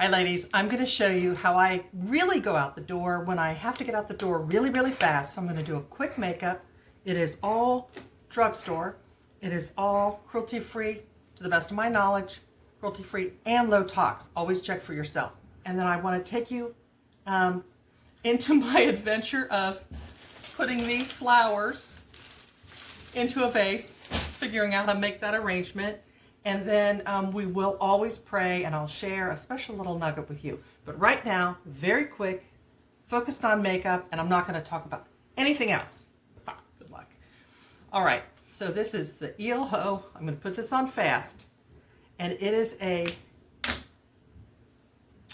Hi ladies, I'm going to show you how I really go out the door when I have to get out the door really, really fast. So I'm going to do a quick makeup. It is all drugstore. It is all cruelty-free, to the best of my knowledge, cruelty-free and low tox. Always check for yourself. And then I want to take you into my adventure of putting these flowers into a vase, figuring out how to make that arrangement. And then we will always pray, and I'll share a special little nugget with you. But right now, very quick, focused on makeup, and I'm not going to talk about anything else. Good luck. All right, so this is the eelho. I'm going to put this on fast, and it is a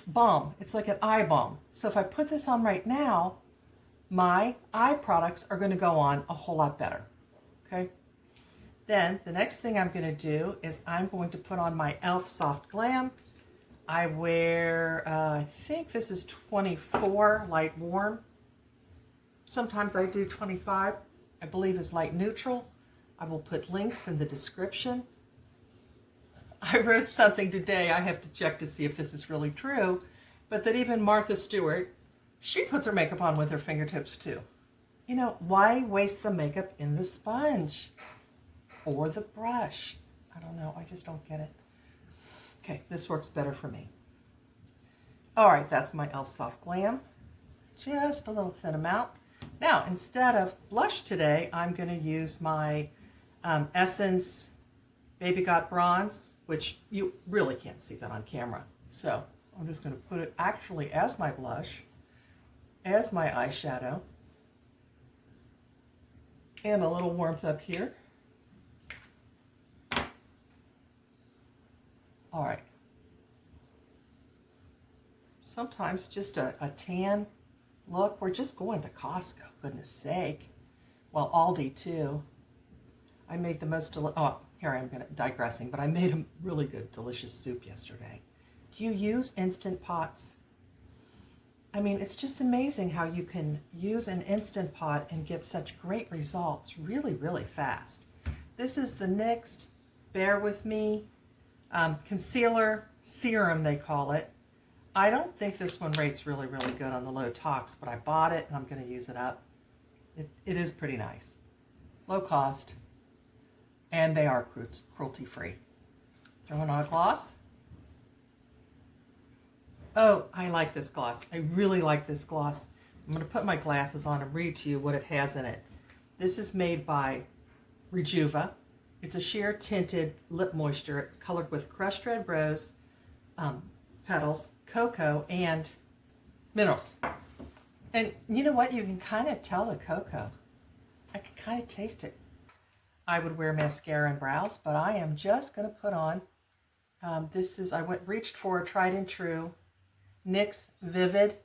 balm. It's like an eye balm. So if I put this on right now, my eye products are going to go on a whole lot better. Okay. Then the next thing I'm going to do is I'm going to put on my e.l.f. Soft Glam. I wear, I think this is 24 light warm. Sometimes I do 25, I believe is light neutral. I will put links in the description. I wrote something today, I have to check to see if this is really true, but that even Martha Stewart, she puts her makeup on with her fingertips too. You know, why waste the makeup in the sponge? Or the brush. I don't know, I just don't get it. Okay, this works better for me. All right, that's my e.l.f. Soft Glam. Just a little thin amount. Now, instead of blush today, I'm going to use my Essence Baby Got Bronze, which you really can't see that on camera. So I'm just going to put it actually as my blush, as my eyeshadow, and a little warmth up here. All right. Sometimes just a tan look. We're just going to Costco, goodness sake. Well, Aldi too. I made the most, here I am digressing, but I made a really good, delicious soup yesterday. Do you use Instant Pots? I mean, it's just amazing how you can use an Instant Pot and get such great results really, really fast. This is the NYX, bear with me, concealer serum, they call it. I don't think this one rates really, really good on the low tox, but I bought it and I'm going to use it up. It is pretty nice. Low cost. And they are cruelty free. Throwing on a gloss. Oh, I like this gloss. I really like this gloss. I'm going to put my glasses on and read to you what it has in it. This is made by Rejuva. It's a sheer tinted lip moisture. It's colored with crushed red rose petals, cocoa, and minerals. And you know what? You can kind of tell the cocoa. I can kind of taste it. I would wear mascara and brows, but I am just going to put on, this is, reached for a tried and true NYX Vivid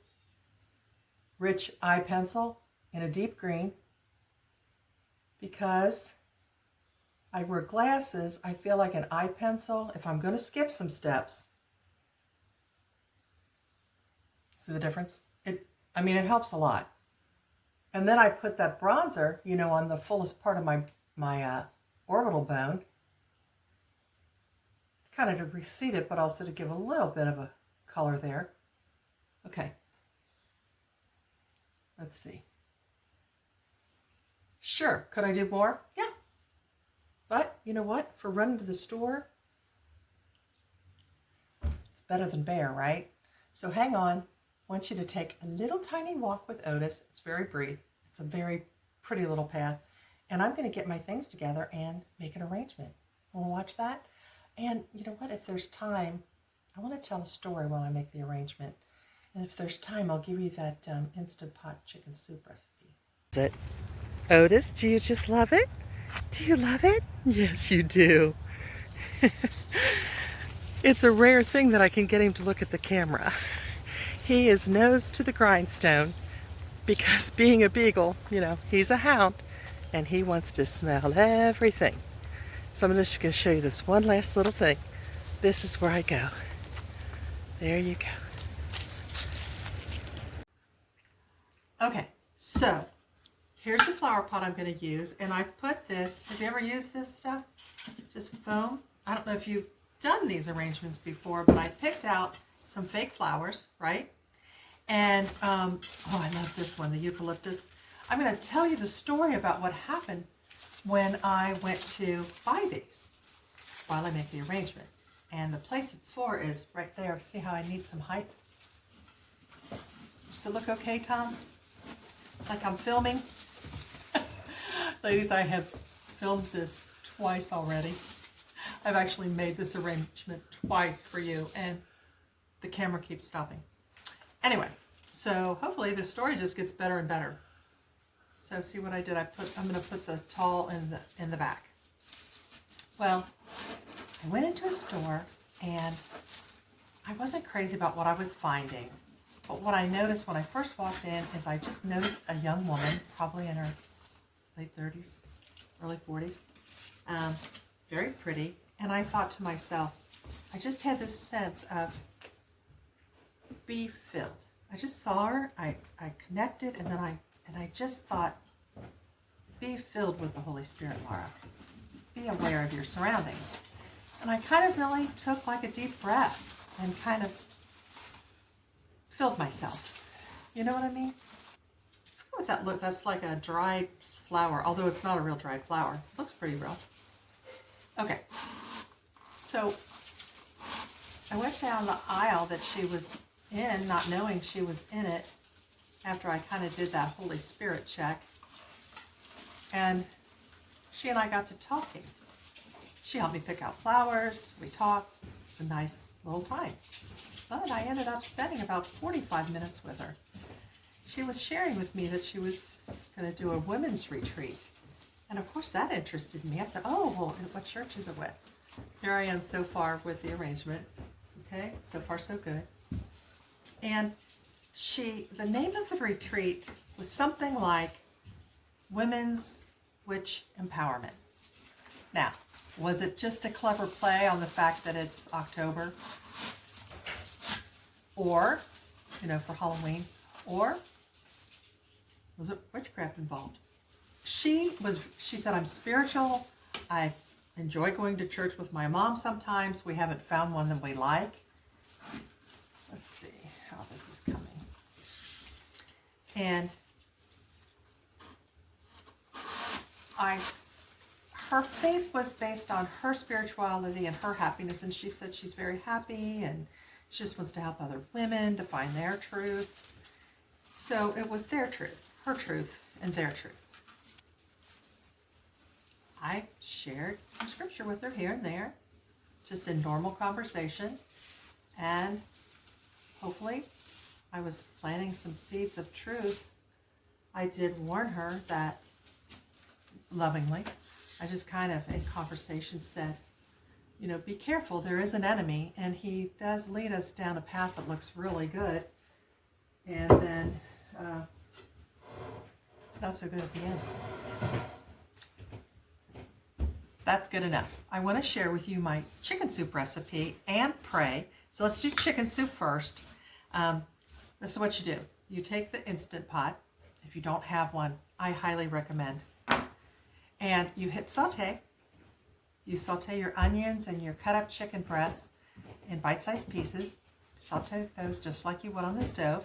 Rich Eye Pencil in a deep green, because I wear glasses. I feel like an eye pencil, if I'm going to skip some steps. See the difference? It helps a lot. And then I put that bronzer, you know, on the fullest part of my orbital bone, kind of to recede it, but also to give a little bit of a color there. Okay. Let's see. Sure, could I do more? Yeah. But you know what? For running to the store, it's better than bare, right? So hang on. I want you to take a little tiny walk with Otis. It's very brief. It's a very pretty little path. And I'm going to get my things together and make an arrangement. Want to watch that? And you know what? If there's time, I want to tell a story while I make the arrangement. And if there's time, I'll give you that Instant Pot chicken soup recipe. Is it? Otis, do you just love it? Do you love it? Yes, you do. It's a rare thing that I can get him to look at the camera. He is nose to the grindstone because being a beagle, you know, he's a hound and he wants to smell everything. So I'm just going to show you this one last little thing. This is where I go. There you go. Okay, so here's the flower pot I'm going to use, and I've put this, have you ever used this stuff? Just foam. I don't know if you've done these arrangements before, but I picked out some fake flowers, right? And, oh, I love this one, the eucalyptus. I'm going to tell you the story about what happened when I went to buy these while I make the arrangement. And the place it's for is right there. See how I need some height? Does it look okay, Tom? Like I'm filming? Ladies, I have filmed this twice already. I've actually made this arrangement twice for you, and the camera keeps stopping. Anyway, so hopefully the story just gets better and better. So see what I did? I'm going to put the tall in the back. Well, I went into a store and I wasn't crazy about what I was finding. But what I noticed when I first walked in is I just noticed a young woman, probably in her late 30s, early 40s, very pretty. And I thought to myself, I just had this sense of be filled. I just saw her, I connected, and then I just thought, be filled with the Holy Spirit, Laura. Be aware of your surroundings. And I kind of really took like a deep breath and kind of filled myself. You know what I mean? I forget what that look. That's like a dried flower, although it's not a real dried flower. It looks pretty real. Okay. So I went down the aisle that she was in, not knowing she was in it, after I kind of did that Holy Spirit check. And she and I got to talking. She helped me pick out flowers. We talked. It's a nice little time. But I ended up spending about 45 minutes with her. She was sharing with me that she was going to do a women's retreat. And of course that interested me. I said, oh, well, what church is it with? Here I am so far with the arrangement. Okay, so far so good. And the name of the retreat was something like Women's Witch Empowerment. Now, was it just a clever play on the fact that it's October? Or, for Halloween? Or was it witchcraft involved? She said, I'm spiritual. I enjoy going to church with my mom sometimes. We haven't found one that we like. Let's see how this is coming. And her faith was based on her spirituality and her happiness, and she said she's very happy and she just wants to help other women to find their truth. So it was their truth, her truth, and their truth. I shared some scripture with her here and there, just in normal conversation, and hopefully I was planting some seeds of truth. I did warn her that, lovingly, I just kind of in conversation said, be careful, there is an enemy, and he does lead us down a path that looks really good, and then it's not so good at the end. That's good enough. I want to share with you my chicken soup recipe and pray. So let's do chicken soup first. This is what you do. You take the Instant Pot. If you don't have one, I highly recommend. And you hit saute. You saute your onions and your cut up chicken breasts in bite-sized pieces. Saute those just like you would on the stove.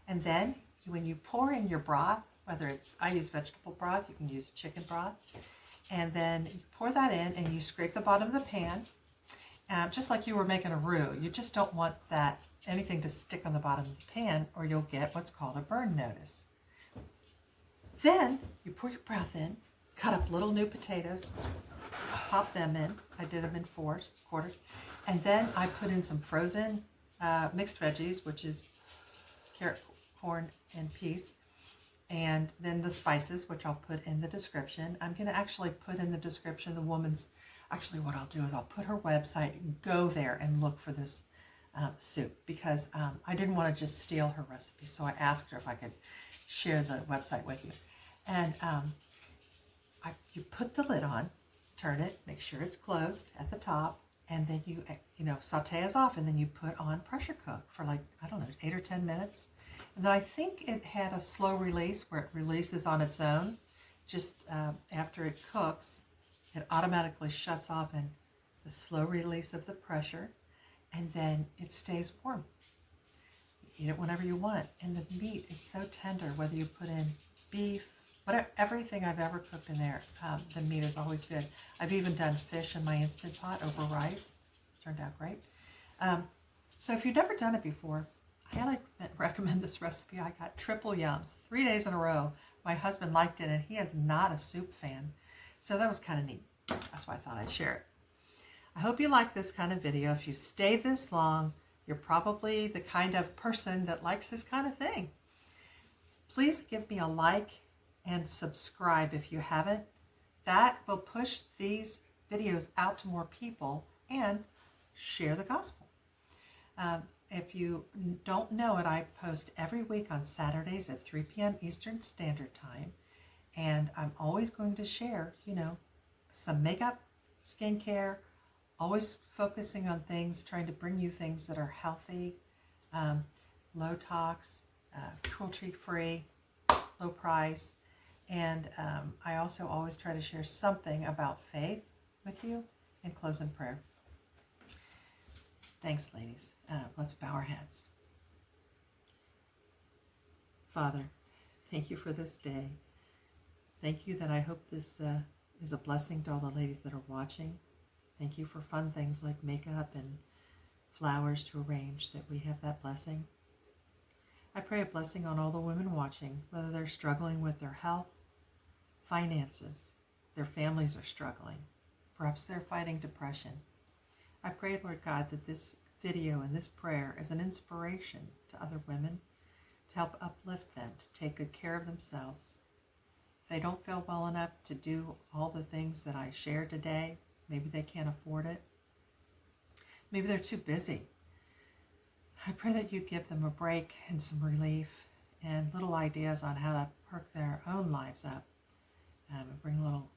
And then when you pour in your broth, I use vegetable broth, you can use chicken broth. And then you pour that in and you scrape the bottom of the pan, just like you were making a roux. You just don't want anything to stick on the bottom of the pan, or you'll get what's called a burn notice. Then you pour your broth in, cut up little new potatoes, pop them in. I did them in quarters. And then I put in some frozen mixed veggies, which is carrot, corn, and peas. And then the spices, which I'll put in the description. I'm going to actually put in the description what I'll do is I'll put her website, go there and look for this soup, because I didn't want to just steal her recipe. So I asked her if I could share the website with you. And you put the lid on, turn it, make sure it's closed at the top, and then you saute as off, and then you put on pressure cook for 8 or 10 minutes. And then I think it had a slow release where it releases on its own. Just after it cooks, it automatically shuts off in the slow release of the pressure, and then it stays warm. eat it whenever you want. And the meat is so tender, whether you put in beef, whatever, everything I've ever cooked in there, the meat is always good. I've even done fish in my Instant Pot over rice. Turned out great. So if you've never done it before, I highly recommend this recipe. I got triple yums 3 days in a row. My husband liked it, and he is not a soup fan. So that was kind of neat. That's why I thought I'd share it. I hope you like this kind of video. If you stay this long, you're probably the kind of person that likes this kind of thing. Please give me a like and subscribe if you haven't. That will push these videos out to more people and share the gospel. If you don't know it, I post every week on Saturdays at 3 p.m. Eastern Standard Time. And I'm always going to share, some makeup, skincare, always focusing on things, trying to bring you things that are healthy, low tox, cruelty-free, low price. And I also always try to share something about faith with you and close in prayer. Thanks, ladies. Let's bow our heads. Father, thank you for this day. Thank you that I hope this is a blessing to all the ladies that are watching. Thank you for fun things like makeup and flowers to arrange, that we have that blessing. I pray a blessing on all the women watching, whether they're struggling with their health, finances, their families are struggling. Perhaps they're fighting depression. I pray, Lord God, that this video and this prayer is an inspiration to other women to help uplift them, to take good care of themselves. If they don't feel well enough to do all the things that I shared today, maybe they can't afford it. Maybe they're too busy. I pray that you give them a break and some relief and little ideas on how to perk their own lives up and bring a little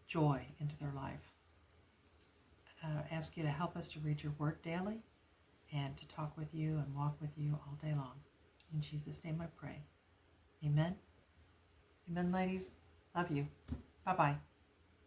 joy into their life. I ask you to help us to read your word daily and to talk with you and walk with you all day long. In Jesus' name I pray. Amen. Amen, ladies. Love you. Bye-bye.